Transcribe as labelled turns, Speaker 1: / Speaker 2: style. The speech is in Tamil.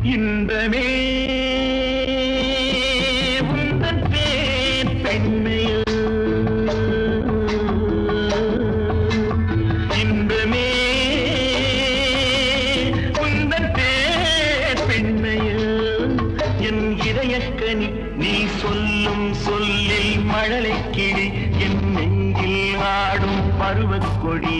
Speaker 1: இன்பமே உந்தன் பேர் பெண்மையோ இன்பமே உந்தன் பேர் பெண்மையோ என் இதயக்கனி நீ சொல்லும் சொல்லில் மழலை கிளி என் நெஞ்சில் ஆடும் பருவக்கொடி